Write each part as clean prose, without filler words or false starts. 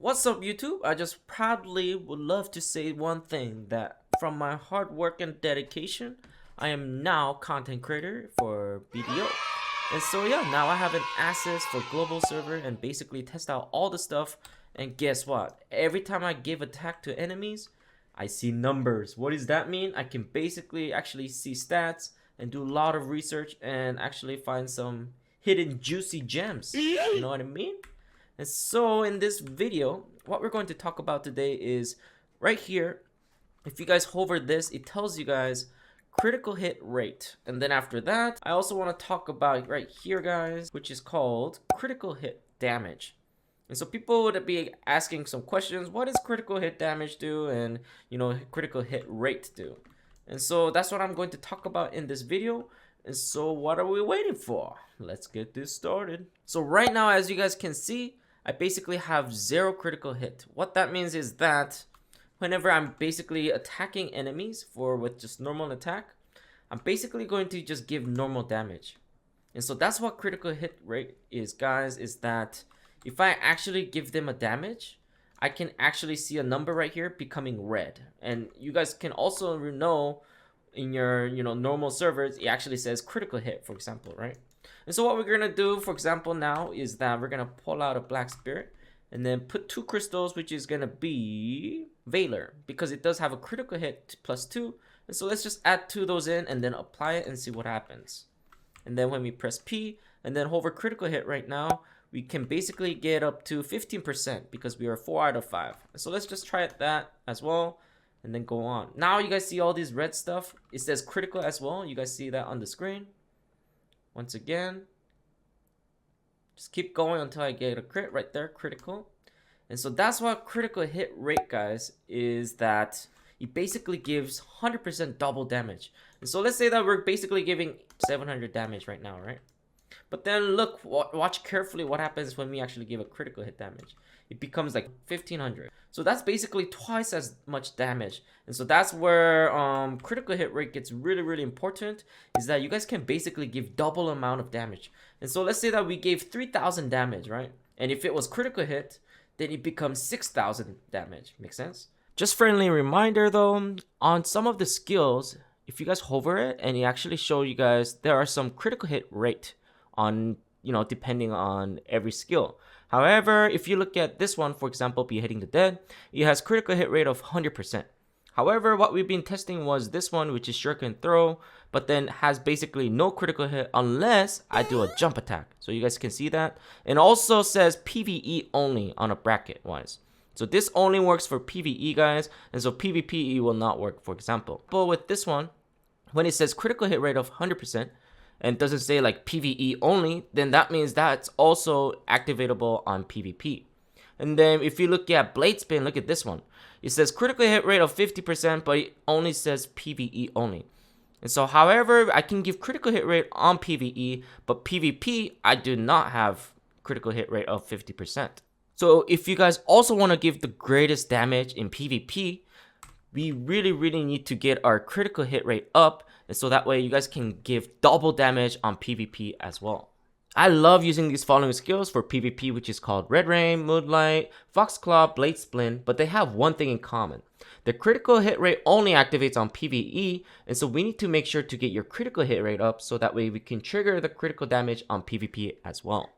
What's up, YouTube? I just proudly would love to say one thing, that from my hard work and dedication, I am now content creator for BDO. And so yeah, now I have an access for global server and basically test out all the stuff. And guess what? Every time I give attack to enemies, I see numbers. What does that mean? I can basically actually see stats and do a lot of research and actually find some hidden juicy gems. You know what I mean? And so in this video, what we're going to talk about today is right here. If you guys hover this, it tells you guys critical hit rate. And then after that, I also want to talk about right here, guys, which is called critical hit damage. And so people would be asking some questions. What does critical hit damage do? And critical hit rate do? And so that's what I'm going to talk about in this video. And so what are we waiting for? Let's get this started. So right now, as you guys can see, I basically have 0 critical hit. What that means is that whenever I'm basically attacking enemies with just normal attack, I'm basically going to just give normal damage. And so that's what critical hit rate is, guys, is that if I actually give them a damage, I can actually see a number right here becoming red. And you guys can also know in your normal servers, it actually says critical hit, for example, right? And so what we're gonna do, for example, now is that we're gonna pull out a black spirit and then put 2 crystals, which is gonna be Valor, because it does have a critical hit +2. And so let's just add 2 of those in and then apply it and see what happens. And then when we press P and then hover critical hit right now, we can basically get up to 15% because we are 4 out of 5. So let's just try that as well and then go on. Now you guys see all these red stuff. It says critical as well. You guys see that on the screen. Once again, just keep going until I get a crit right there, critical. And so that's what critical hit rate, guys, is that it basically gives 100% double damage. And so let's say that we're basically giving 700 damage right now, right? But then look, watch carefully what happens when we actually give a critical hit damage. It becomes like 1500. So that's basically twice as much damage. And so that's where critical hit rate gets really important, is that you guys can basically give double amount of damage. And so let's say that we gave 3000 damage, right? And if it was critical hit, then it becomes 6000 damage. Make sense? Just friendly reminder though, on some of the skills, if you guys hover it and it actually show you guys there are some critical hit rate on, depending on every skill. However, if you look at this one, for example, Beheading the Dead, it has critical hit rate of 100%. However, what we've been testing was this one, which is Shuriken Throw, but then has basically no critical hit unless I do a jump attack. So you guys can see that. And also says PvE only on a bracket wise. So this only works for PvE, guys, and so PvP will not work, for example. But with this one, when it says critical hit rate of 100%, and doesn't say like PvE only, then that means that's also activatable on PvP. And then if you look at Blade Spin, look at this one. It says critical hit rate of 50%, but it only says PvE only. And so, however, I can give critical hit rate on PvE, but PvP, I do not have critical hit rate of 50%. So if you guys also want to give the greatest damage in PvP, we really need to get our critical hit rate up, and so that way you guys can give double damage on PvP as well. I love using these following skills for PvP, which is called Red Rain, Moonlight, Foxclaw, Blade Splint, but they have one thing in common. The critical hit rate only activates on PvE, and so we need to make sure to get your critical hit rate up so that way we can trigger the critical damage on PvP as well.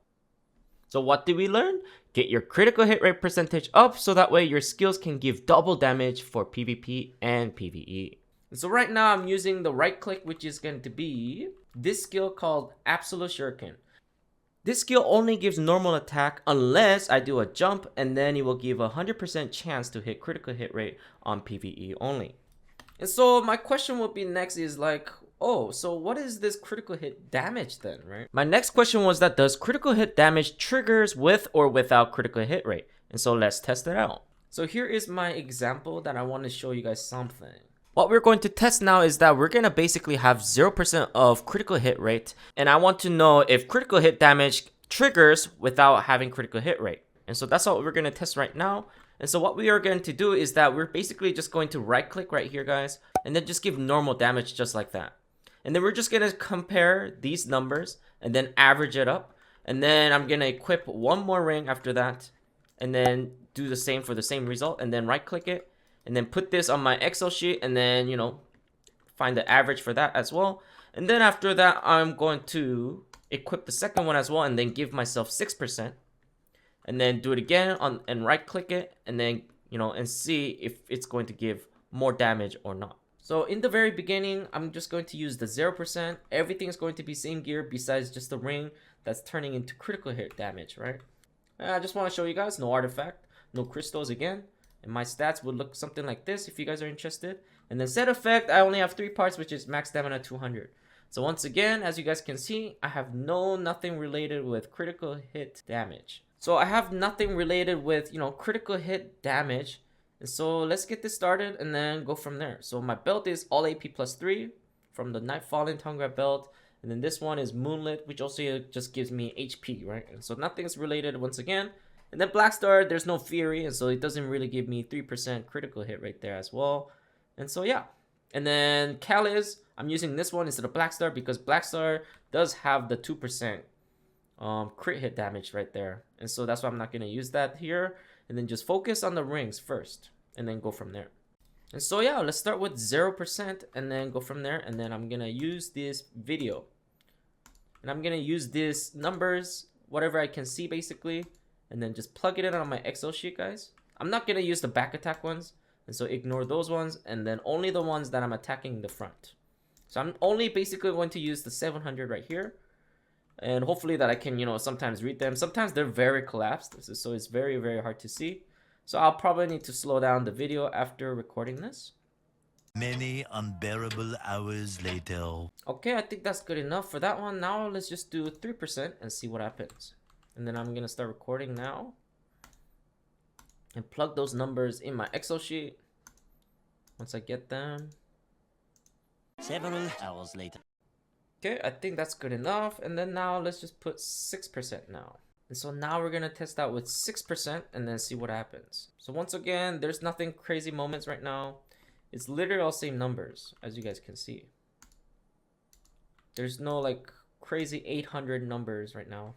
So what did we learn? Get your critical hit rate percentage up so that way your skills can give double damage for PvP and PvE. And so right now I'm using the right click, which is going to be this skill called Absolute Shuriken. This skill only gives normal attack unless I do a jump, and then it will give a 100% chance to hit critical hit rate on PvE only. And so my question would be next is like, oh, so what is this critical hit damage then, right? My next question was that does critical hit damage triggers with or without critical hit rate? And so let's test it out. So here is my example that I want to show you guys something. What we're going to test now is that we're going to basically have 0% of critical hit rate. And I want to know if critical hit damage triggers without having critical hit rate. And so that's what we're going to test right now. And so what we are going to do is that we're basically just going to right click right here, guys, and then just give normal damage just like that. And then we're just going to compare these numbers and then average it up. And then I'm going to equip one more ring after that. And then do the same for the same result, and then right click it, and then put this on my Excel sheet, and then, you know, find the average for that as well. And then after that, I'm going to equip the second one as well, and then give myself 6%, and then do it again on and right click it, and then, you know, and see if it's going to give more damage or not. So in the very beginning, I'm just going to use the 0%. Everything is going to be same gear besides just the ring that's turning into critical hit damage, right? I just want to show you guys, no artifact, no crystals again, and my stats would look something like this if you guys are interested. And then set effect, I only have 3 parts, which is max stamina 200. So once again, as you guys can see, I have nothing related with critical hit damage. So I have nothing related with, you know, critical hit damage. And so let's get this started and then go from there. So my belt is all AP plus 3 from the Nightfallen Tongue belt. And then this one is Moonlit, which also just gives me HP, right? And so nothing's related once again. And then Black Star, there's no Fury, and so it doesn't really give me 3% critical hit right there as well. And so yeah. And then Callus, I'm using this one instead of Black Star because Black Star does have the 2% crit hit damage right there. And so that's why I'm not going to use that here. And then just focus on the rings first and then go from there. And so yeah, let's start with 0% and then go from there. And then I'm going to use this video. And I'm going to use these numbers, whatever I can see basically. And then just plug it in on my Excel sheet, guys. I'm not going to use the back attack ones. And so ignore those ones. And then only the ones that I'm attacking the front. So I'm only basically going to use the 700 right here. And hopefully that I can, you know, sometimes read them. Sometimes they're very collapsed. So it's very, very hard to see. So I'll probably need to slow down the video after recording this. Many unbearable hours later. Okay, I think that's good enough for that one. Now let's just do 3% and see what happens. And then I'm going to start recording now. And plug those numbers in my Excel sheet. Once I get them. Several hours later. Okay, I think that's good enough. And then now let's just put 6% now. And so now we're going to test out with 6% and then see what happens. So once again, there's nothing crazy moments right now. It's literally all same numbers, as you guys can see. There's no like crazy 800 numbers right now.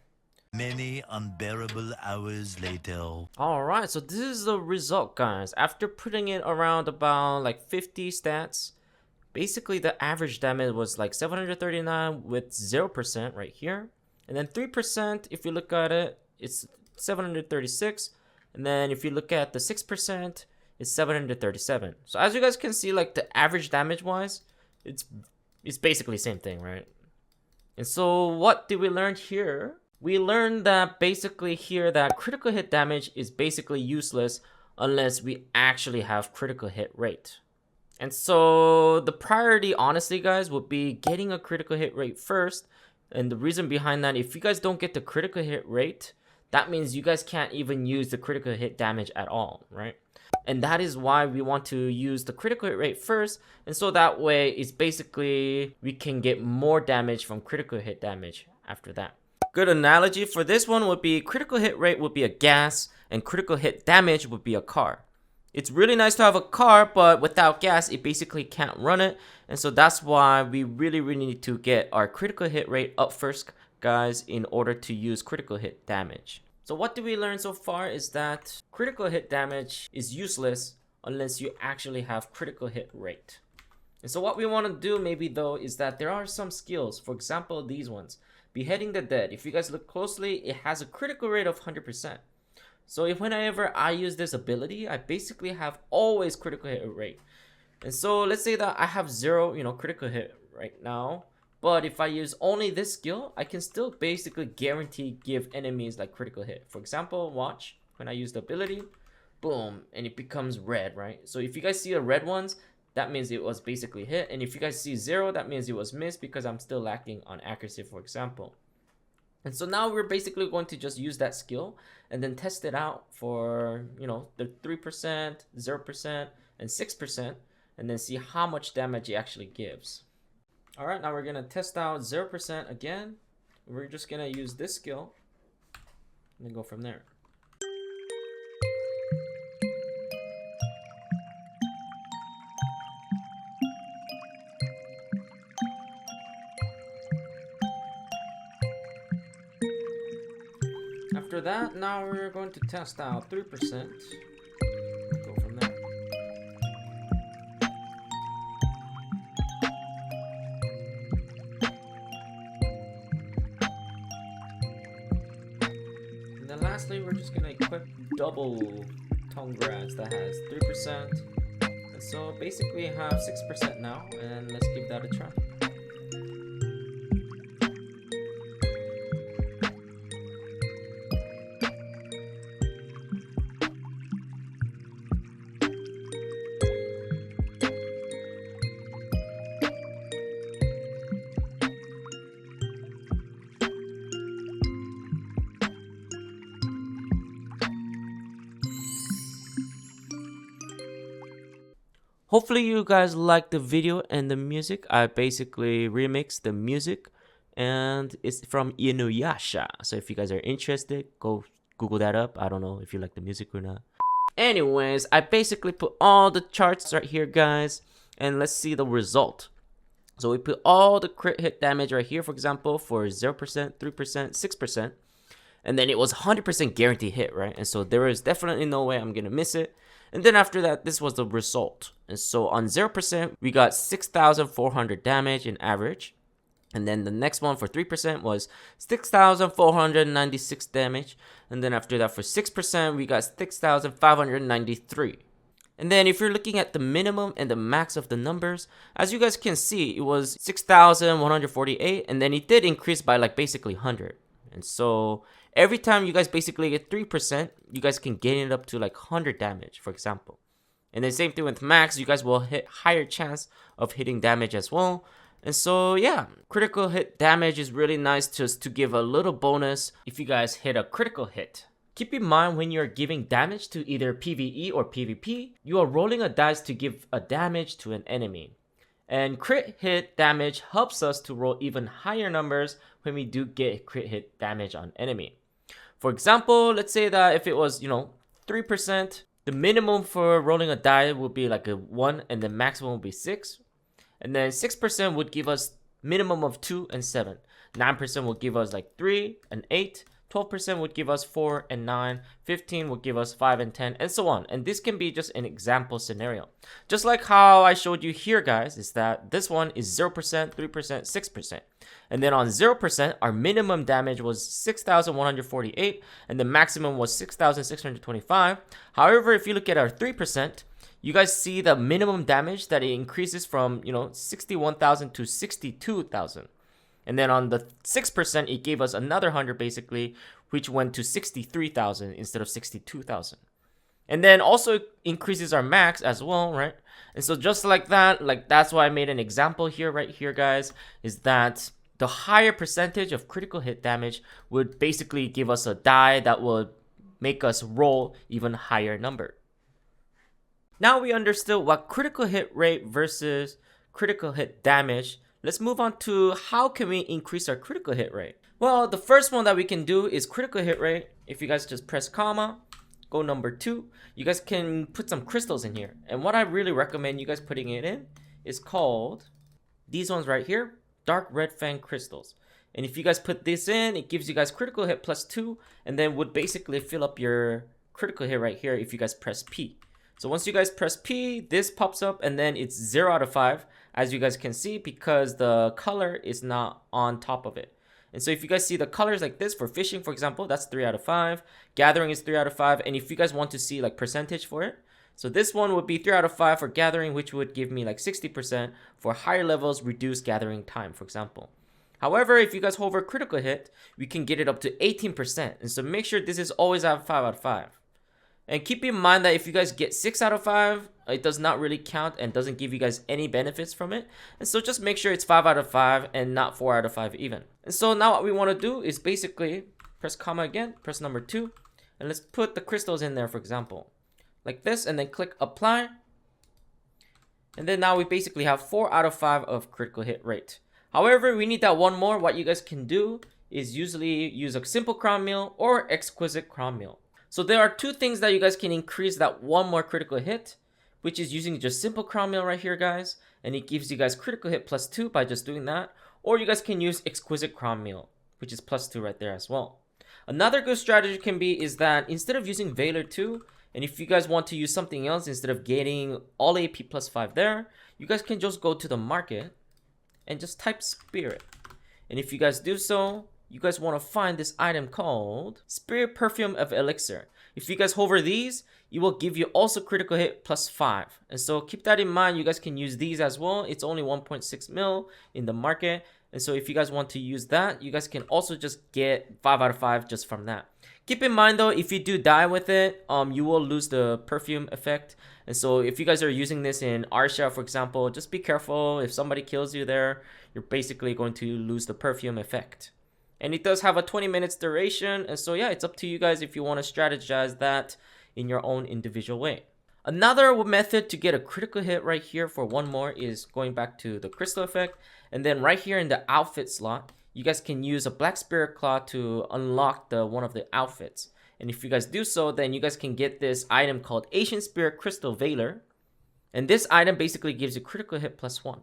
Many unbearable hours later. Alright, so this is the result, guys. After putting it around about like 50 stats, basically the average damage was like 739 with 0% right here. And then 3%, if you look at it, it's 736. And then if you look at the 6%, it's 737. So as you guys can see, like the average damage wise, it's basically the same thing, right? And so what did we learn here? We learned that basically here that critical hit damage is basically useless unless we actually have critical hit rate. And so the priority, honestly, guys, would be getting a critical hit rate first. And the reason behind that, if you guys don't get the critical hit rate, that means you guys can't even use the critical hit damage at all, right? And that is why we want to use the critical hit rate first. And so that way, it's basically, we can get more damage from critical hit damage after that. Good analogy for this one would be critical hit rate would be a gas and critical hit damage would be a car. It's really nice to have a car, but without gas, it basically can't run it. And so that's why we really need to get our critical hit rate up first, guys, in order to use critical hit damage. So what do we learn so far is that critical hit damage is useless unless you actually have critical hit rate. And so what we want to do maybe though is that there are some skills, for example, these ones. Beheading the Dead. If you guys look closely, it has a critical rate of 100%. So if whenever I use this ability, I basically have always critical hit rate. And so let's say that I have 0, critical hit right now. But if I use only this skill, I can still basically guarantee give enemies like critical hit. For example, watch when I use the ability, boom, and it becomes red, right? So if you guys see the red ones, that means it was basically hit. And if you guys see 0, that means it was missed because I'm still lacking on accuracy, for example. And so now we're basically going to just use that skill and then test it out for, the 3%, 0%, and 6%, and then see how much damage it actually gives. All right, now we're going to test out 0% again. We're just going to use this skill and then go from there. After after that, now we're going to test out 3%. Go from there. And then lastly, we're just gonna equip double tongue grass that has 3%. And so basically we have 6% now, and let's give that a try. Hopefully you guys liked the video and the music. I basically remixed the music and it's from Inuyasha. So if you guys are interested, go Google that up. I don't know if you like the music or not. Anyways, I basically put all the charts right here, guys, and let's see the result. So we put all the crit hit damage right here, for example, for 0%, 3%, 6%. And then it was 100% guaranteed hit, right? And so there is definitely no way I'm gonna miss it. And then after that, this was the result. And so on 0%, we got 6,400 damage in average. And then the next one for 3% was 6,496 damage. And then after that for 6%, we got 6,593. And then if you're looking at the minimum and the max of the numbers, as you guys can see, it was 6,148. And then it did increase by like basically 100. And so every time you guys basically get 3%, you guys can gain it up to like 100 damage, for example. And then same thing with max, you guys will hit higher chance of hitting damage as well. And so yeah, critical hit damage is really nice just to give a little bonus if you guys hit a critical hit. Keep in mind when you're giving damage to either PvE or PvP, you are rolling a dice to give a damage to an enemy. And crit hit damage helps us to roll even higher numbers when we do get crit hit damage on enemy. For example, let's say that if it was, 3%, the minimum for rolling a die would be like a 1 and the maximum would be 6. And then 6% would give us minimum of 2 and 7. 9% would give us like 3 and 8. 12% would give us 4 and 9, 15 would give us 5 and 10, and so on. And this can be just an example scenario. Just like how I showed you here, guys, is that this one is 0%, 3%, 6%. And then on 0%, our minimum damage was 6,148, and the maximum was 6,625. However, if you look at our 3%, you guys see the minimum damage that it increases from, 61,000 to 62,000. And then on the 6%, it gave us another 100 basically, which went to 63,000 instead of 62,000. And then also increases our max as well, right? And so just like that, that's why I made an example here, right here, guys, is that the higher percentage of critical hit damage would basically give us a die that would make us roll even higher number. Now we understood what critical hit rate versus critical hit damage. Let's move on to how can we increase our critical hit rate. Well, the first one that we can do is critical hit rate. If you guys just press comma, go number 2, you guys can put some crystals in here. And what I really recommend you guys putting it in is called these ones right here, dark red fang crystals. And if you guys put this in, it gives you guys critical hit +2, and then would basically fill up your critical hit right here if you guys press P. So once you guys press P, this pops up and then it's 0 out of 5. As you guys can see, because the color is not on top of it. And so if you guys see the colors like this for fishing, for example, that's 3 out of 5. Gathering is 3 out of 5. And if you guys want to see like percentage for it, so this one would be 3 out of 5 for gathering, which would give me like 60% for higher levels, reduced gathering time, for example. However, if you guys hover critical hit, we can get it up to 18%. And so make sure this is always at 5 out of 5. And keep in mind that if you guys get 6 out of 5, it does not really count and doesn't give you guys any benefits from it. And so just make sure it's 5 out of 5 and not 4 out of 5 even. And so now what we want to do is basically press comma again, press number 2, and let's put the crystals in there, for example. Like this, and then click apply. And then now we basically have 4 out of 5 of critical hit rate. However, we need that one more. What you guys can do is usually use a simple crown meal or exquisite crown meal. So there are 2 things that you guys can increase that one more critical hit, which is using just simple crown meal right here, guys. And it gives you guys critical hit +2 by just doing that. Or you guys can use exquisite crown meal, which is +2 right there as well. Another good strategy can be is that instead of using Valor 2, and if you guys want to use something else instead of getting all AP plus 5 there, you guys can just go to the market and just type Spirit. And if you guys do so, you guys want to find this item called Spirit Perfume of Elixir. If you guys hover these, it will give you also critical hit plus 5. And so keep that in mind. You guys can use these as well. It's only 1.6 mil in the market. And so if you guys want to use that, you guys can also just get 5 out of 5 just from that. Keep in mind though, if you do die with it, you will lose the perfume effect. And so if you guys are using this in Arsha, for example, just be careful. If somebody kills you there, you're basically going to lose the perfume effect. And it does have a 20 minutes duration. And so yeah, it's up to you guys if you want to strategize that in your own individual way. Another method to get a critical hit right here for one more is going back to the crystal effect. And then right here in the outfit slot, you guys can use a black spirit claw to unlock one of the outfits. And if you guys do so, then you guys can get this item called Ancient Spirit Crystal Valor. And this item basically gives you critical hit plus 1.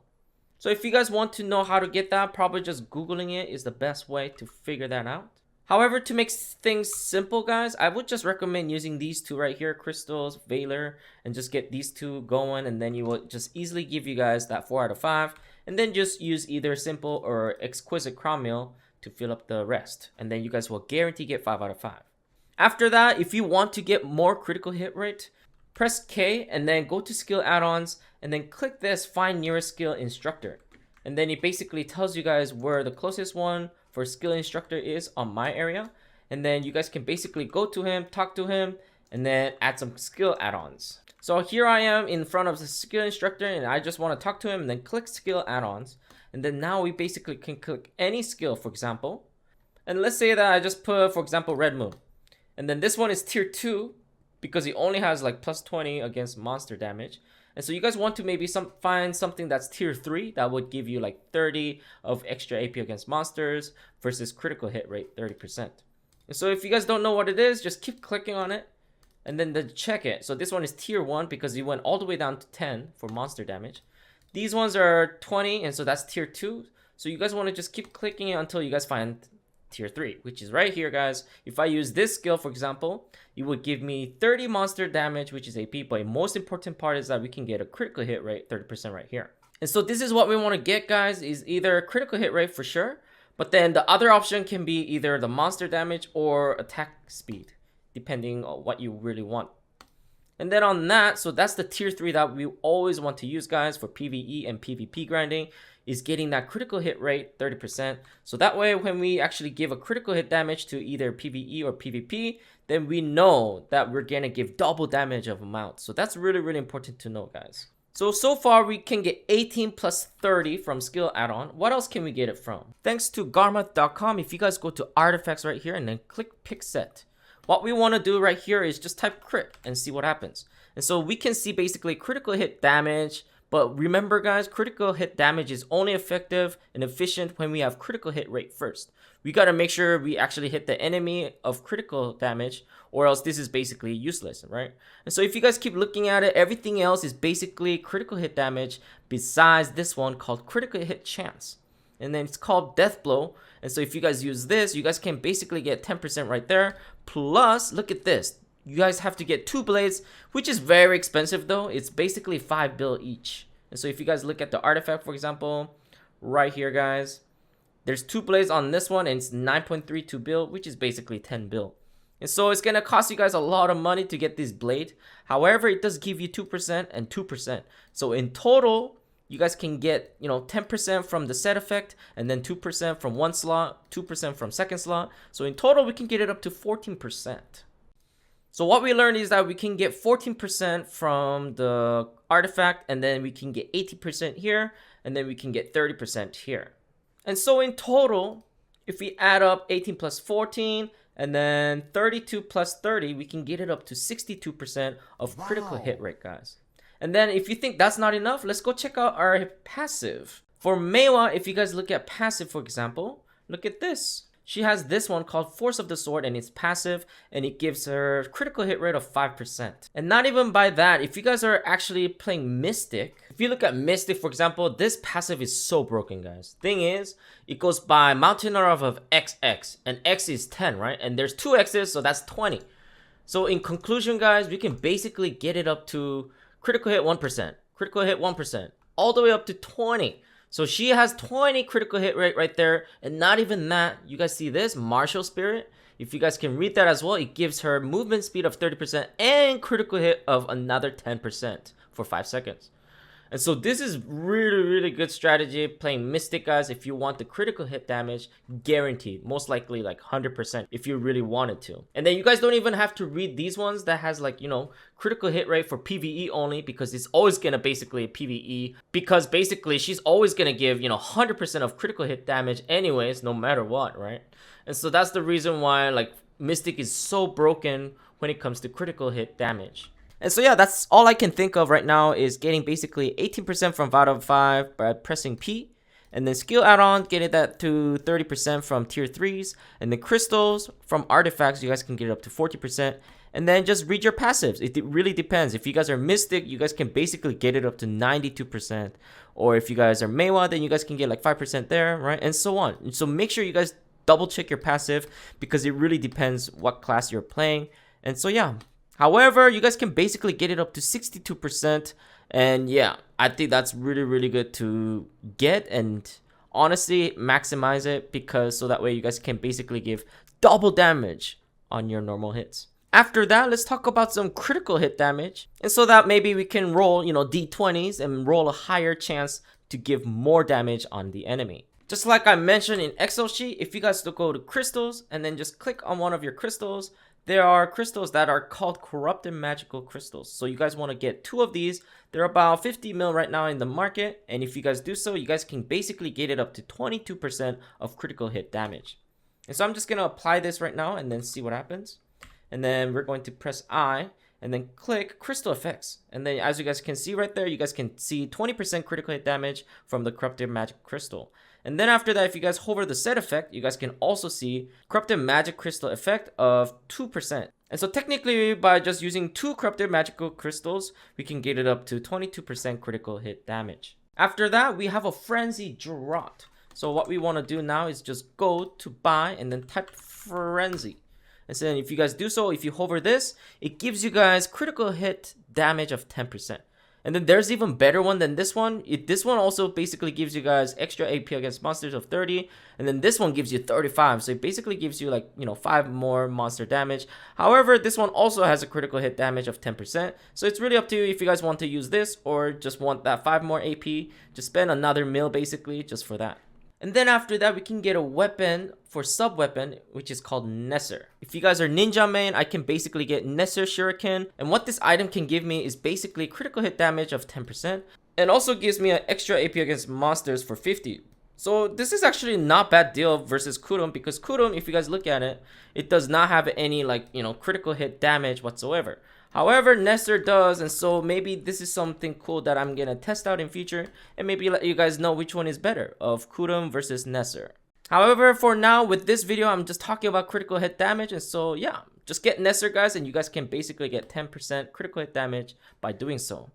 So if you guys want to know how to get that, probably just Googling it is the best way to figure that out. However, to make things simple, guys, I would just recommend using these two right here, Crystals, Valor, and just get these two going, and then you will just easily give you guys that 4 out of 5, and then just use either Simple or Exquisite Crown Meal to fill up the rest, and then you guys will guarantee get 5 out of 5. After that, if you want to get more critical hit rate, press K and then go to skill add-ons and then click this find nearest skill instructor. And then it basically tells you guys where the closest one for skill instructor is on my area. And then you guys can basically go to him, talk to him, and then add some skill add-ons. So here I am in front of the skill instructor and I just want to talk to him and then click skill add-ons. And then now we basically can click any skill, for example. And let's say that I just put, for example, Red Moon. And then this one is tier 2 because it only has like plus 20 against monster damage. And so you guys want to maybe find something that's tier 3 that would give you like 30 of extra AP against monsters versus critical hit rate 30%. And so if you guys don't know what it is, just keep clicking on it and then check it. So this one is tier 1 because it went all the way down to 10 for monster damage. These ones are 20 and so that's tier 2. So you guys want to just keep clicking it until you guys find tier 3, which is right here, guys. If I use this skill, for example, it would give me 30 monster damage, which is AP, but the most important part is that we can get a critical hit rate 30% right here. And so this is what we want to get, guys, is either a critical hit rate for sure, but then the other option can be either the monster damage or attack speed, depending on what you really want. And then on that, so that's the tier 3 that we always want to use, guys, for PvE and PvP grinding, is getting that critical hit rate 30%. So that way, when we actually give a critical hit damage to either PvE or PvP, then we know that we're gonna give double damage of amount. So that's really, really important to know, guys. So far we can get 18 plus 30 from skill add-on. What else can we get it from? Thanks to Garmoth.com, if you guys go to artifacts right here and then click pick set, what we want to do right here is just type crit and see what happens. And so we can see basically critical hit damage. But remember, guys, critical hit damage is only effective and efficient when we have critical hit rate first. We got to make sure we actually hit the enemy of critical damage, or else this is basically useless, right? And so if you guys keep looking at it, everything else is basically critical hit damage besides this one called critical hit chance. And then it's called death blow. And so if you guys use this, you guys can basically get 10% right there. Plus, look at this. You guys have to get 2 blades, which is very expensive though. It's basically 5 bill each. And so if you guys look at the artifact, for example, right here, guys, there's 2 blades on this one and it's 9.32 bill, which is basically 10 bill. And so it's gonna cost you guys a lot of money to get this blade. However, it does give you 2% and 2%. So in total, you guys can get, 10% from the set effect and then 2% from one slot, 2% from second slot. So in total, we can get it up to 14%. So what we learned is that we can get 14% from the artifact, and then we can get 80% here, and then we can get 30% here. And so in total, if we add up 18 plus 14, and then 32 plus 30, we can get it up to 62% of critical hit rate, guys. And then if you think that's not enough, let's go check out our passive. For Meiwa, if you guys look at passive, for example, look at this. she has this one called Force of the Sword, and it's passive, and it gives her critical hit rate of 5%. And not even by that, if you guys are actually playing Mystic, if you look at Mystic, for example, this passive is so broken, guys. Thing is, it goes by mountain of XX, and X is 10, right? And there's 2 X's, so that's 20. So in conclusion, guys, we can basically get it up to critical hit 1%, critical hit 1%, all the way up to 20. So she has 20 critical hit rate right there, and not even that. You guys see this martial spirit? If you guys can read that as well, it gives her movement speed of 30% and critical hit of another 10% for 5 seconds. And so this is really good strategy playing Mystic, guys, if you want the critical hit damage guaranteed, most likely like 100% if you really wanted to. And then you guys don't even have to read these ones that has like, you know, critical hit rate for PvE only, because it's always gonna basically PvE, because basically she's always gonna give, you know, 100% of critical hit damage anyways, no matter what, right? And so that's the reason why like Mystic is so broken when it comes to critical hit damage. And so yeah, that's all I can think of right now, is getting basically 18% from Vital 5 by pressing P. And then skill add-on, getting that to 30% from tier 3s. And then crystals from artifacts, you guys can get it up to 40%. And then just read your passives. It really depends. If you guys are Mystic, you guys can basically get it up to 92%. Or if you guys are Meiwa, then you guys can get like 5% there, right? And so on. So make sure you guys double check your passive, because it really depends what class you're playing. And so yeah. However, you guys can basically get it up to 62%, and yeah, I think that's really good to get, and honestly maximize it, because so that way you guys can basically give double damage on your normal hits. After that, let's talk about some critical hit damage, and so that maybe we can roll, you know, d20s and roll a higher chance to give more damage on the enemy. Just like I mentioned in Excel sheet, if you guys go to crystals and then just click on one of your crystals, there are crystals that are called corrupted magical crystals. So you guys want to get 2 of these. They're about 50 mil right now in the market. And if you guys do so, you guys can basically get it up to 22% of critical hit damage. And so I'm just going to apply this right now and then see what happens. And then we're going to press I and then click crystal effects. And then as you guys can see right there, you guys can see 20% critical hit damage from the corrupted magic crystal. And then after that, if you guys hover the set effect, you guys can also see corrupted magic crystal effect of 2%. And so technically, by just using 2 corrupted magical crystals, we can get it up to 22% critical hit damage. After that, we have a frenzy drought. So what we want to do now is just go to buy and then type frenzy. And so then if you guys do so, if you hover this, it gives you guys critical hit damage of 10%. And then there's even better one than this one. This one also basically gives you guys extra AP against monsters of 30. And then this one gives you 35. So it basically gives you like, you know, 5 more monster damage. However, this one also has a critical hit damage of 10%. So it's really up to you if you guys want to use this or just want that 5 more AP. Just spend another mil basically just for that. And then after that, we can get a weapon for sub-weapon, which is called Nesser. If you guys are ninja main, I can basically get Nesser Shuriken. And what this item can give me is basically critical hit damage of 10%. And also gives me an extra AP against monsters for 50. So this is actually not bad deal versus Kudum, because Kudum, if you guys look at it, it does not have any like, you know, critical hit damage whatsoever. However, Nesser does, and so maybe this is something cool that I'm gonna test out in future, and maybe let you guys know which one is better, of Kudum versus Nesser. However, for now, with this video, I'm just talking about critical hit damage, and so yeah, just get Nesser, guys, and you guys can basically get 10% critical hit damage by doing so.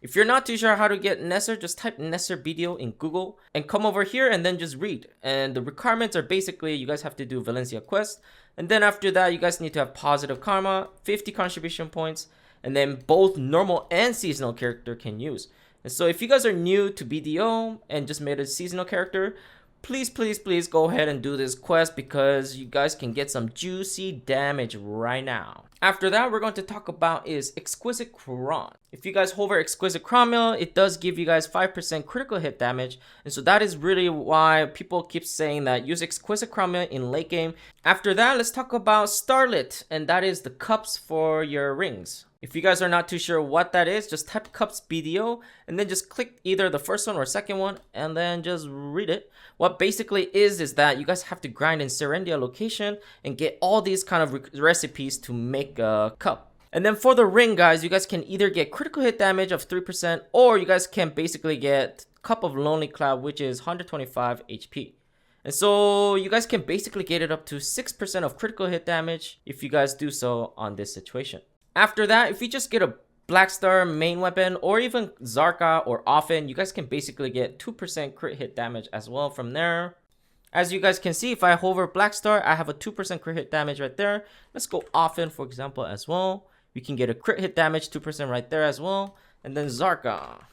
If you're not too sure how to get Nesser, just type Nesser BDO in Google and come over here and then just read. And the requirements are basically you guys have to do Valencia quest. And then after that, you guys need to have positive karma, 50 contribution points, and then both normal and seasonal character can use. And so if you guys are new to BDO and just made a seasonal character, please go ahead and do this quest, because you guys can get some juicy damage right now. After that, we're going to talk about is Exquisite Crown. If you guys hover Exquisite Crown Mill, it does give you guys 5% critical hit damage. And so that is really why people keep saying that use Exquisite Crown Mill in late game. After that, let's talk about Starlit, and that is the cups for your rings. If you guys are not too sure what that is, just type cups BDO and then just click either the first one or second one and then just read it. What basically is that you guys have to grind in Serendia location and get all these kind of recipes to make a cup. And then for the ring, guys, you guys can either get critical hit damage of 3%, or you guys can basically get Cup of Lonely Cloud, which is 125 HP. And so you guys can basically get it up to 6% of critical hit damage if you guys do so on this situation. After that, if you just get a Black Star main weapon or even Zarka or Often, you guys can basically get 2% crit hit damage as well from there. As you guys can see, if I hover Black Star, I have a 2% crit hit damage right there. Let's go Often, for example, as well. We can get a crit hit damage 2% right there as well. And then Zarka.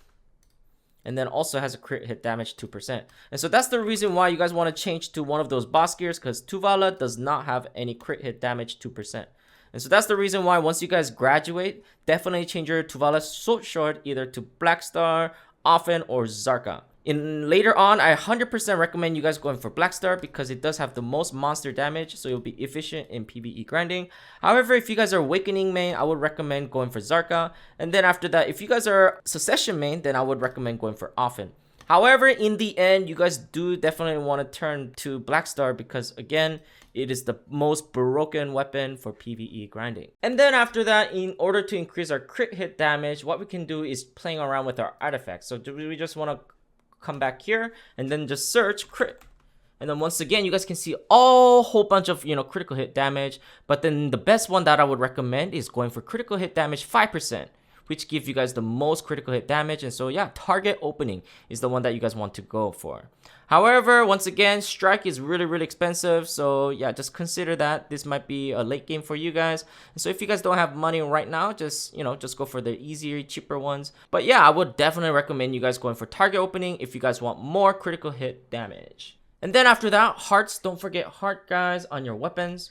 And then also has a crit hit damage 2%. And so that's the reason why you guys want to change to one of those boss gears, because Tuvala does not have any crit hit damage 2%. And so that's the reason why once you guys graduate, definitely change your Tuvala sword either to Black Star, Often, or Zarka. Later on, I 100% recommend you guys going for Black Star because it does have the most monster damage, so you'll be efficient in PvE grinding. However, if you guys are Awakening main, I would recommend going for Zarka. And then after that, if you guys are Succession main, then I would recommend going for Often. However, in the end, you guys do definitely want to turn to Black Star because, again, it is the most broken weapon for PvE grinding. And then after that, in order to increase our crit hit damage, what we can do is playing around with our artifacts. So we just want to come back here and then just search crit. And then once again, you guys can see a whole bunch of, critical hit damage. But then the best one that I would recommend is going for critical hit damage 5%. Which gives you guys the most critical hit damage. And so yeah, target opening is the one that you guys want to go for. However, once again, strike is really expensive. So yeah, just consider that this might be a late game for you guys. And so if you guys don't have money right now, just go for the easier, cheaper ones. But yeah, I would definitely recommend you guys going for target opening if you guys want more critical hit damage. And then after that, hearts, don't forget heart, guys, on your weapons.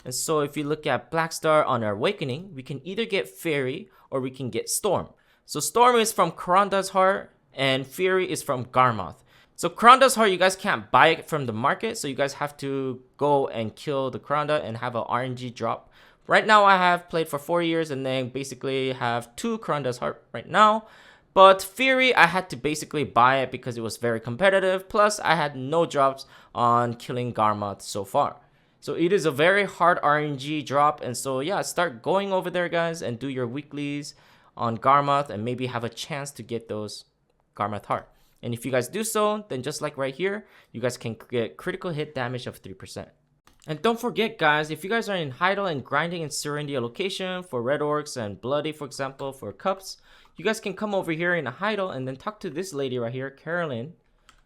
And so if you look at Black Star on our Awakening, we can either get Fairy or we can get Storm. So Storm is from Karanda's Heart and Fury is from Garmoth. So Karanda's Heart, you guys can't buy it from the market, so you guys have to go and kill the Karanda and have an RNG drop. Right now I have played for 4 years and then basically have 2 Karanda's Heart right now. But Fury, I had to basically buy it because it was very competitive. Plus, I had no drops on killing Garmoth so far. So it is a very hard RNG drop. And so yeah, start going over there, guys, and do your weeklies on Garmoth and maybe have a chance to get those Garmoth Heart. And if you guys do so, then just like right here, you guys can get critical hit damage of 3%. And don't forget, guys, if you guys are in Heidel and grinding in Serendia location for Red Orcs and Bloody, for example, for cups, you guys can come over here in Heidel and then talk to this lady right here, Carolyn.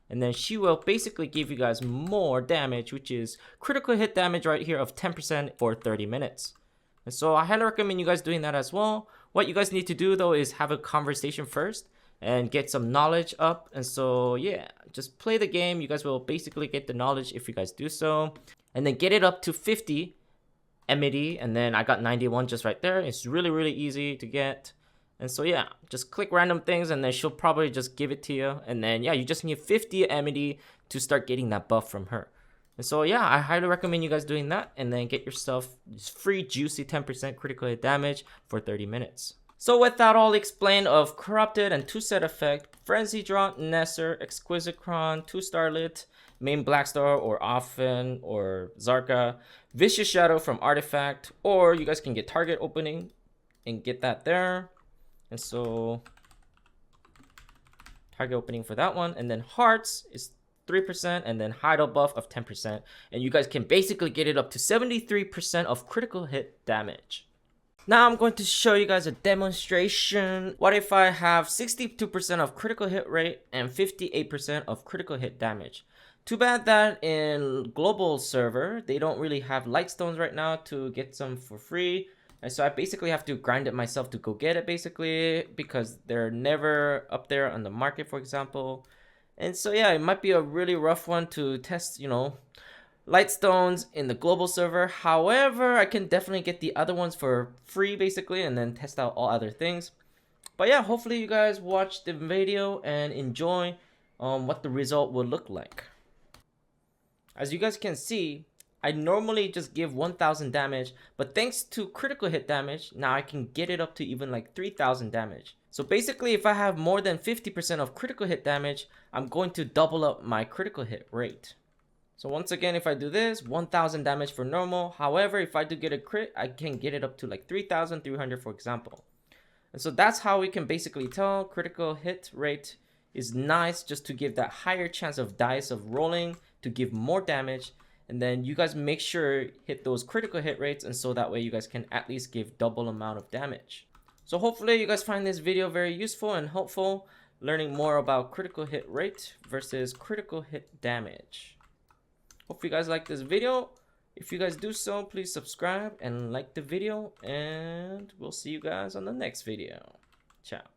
And then she will basically give you guys more damage, which is critical hit damage right here of 10% for 30 minutes. And so I highly recommend you guys doing that as well. What you guys need to do though is have a conversation first and get some knowledge up. And so yeah, just play the game. You guys will basically get the knowledge if you guys do so. And then get it up to 50 MED. And then I got 91 just right there. It's really easy to get. And so yeah, just click random things and then she'll probably just give it to you. And then yeah, you just need 50 MED to start getting that buff from her. And so yeah, I highly recommend you guys doing that and then get yourself free juicy 10% critical hit damage for 30 minutes. So with that all explained of Corrupted and 2-set effect, Frenzy Draw, Nesser, Exquisite Cron, 2-Starlit, main Black Star or Often or Zarka, Vicious Shadow from Artifact, or you guys can get target opening and get that there. And so target opening for that one, and then hearts is 3% and then Heidel buff of 10%, and you guys can basically get it up to 73% of critical hit damage. Now I'm going to show you guys a demonstration. What if I have 62% of critical hit rate and 58% of critical hit damage? Too bad that in global server they don't really have light stones right now to get some for free. And so I basically have to grind it myself to go get it basically because they're never up there on the market, for example. And so yeah, it might be a really rough one to test, light stones in the global server. However, I can definitely get the other ones for free basically and then test out all other things. But yeah, hopefully you guys watch the video and enjoy what the result will look like. As you guys can see, I normally just give 1000 damage, but thanks to critical hit damage, now I can get it up to even like 3000 damage. So basically, if I have more than 50% of critical hit damage, I'm going to double up my critical hit rate. So once again, if I do this, 1000 damage for normal. However, if I do get a crit, I can get it up to like 3300, for example. And so that's how we can basically tell critical hit rate is nice just to give that higher chance of dice of rolling to give more damage, and then you guys make sure hit those critical hit rates, and so that way you guys can at least give double amount of damage. So hopefully you guys find this video very useful and helpful, learning more about critical hit rate versus critical hit damage. Hope you guys like this video. If you guys do so, please subscribe and like the video, and we'll see you guys on the next video. Ciao.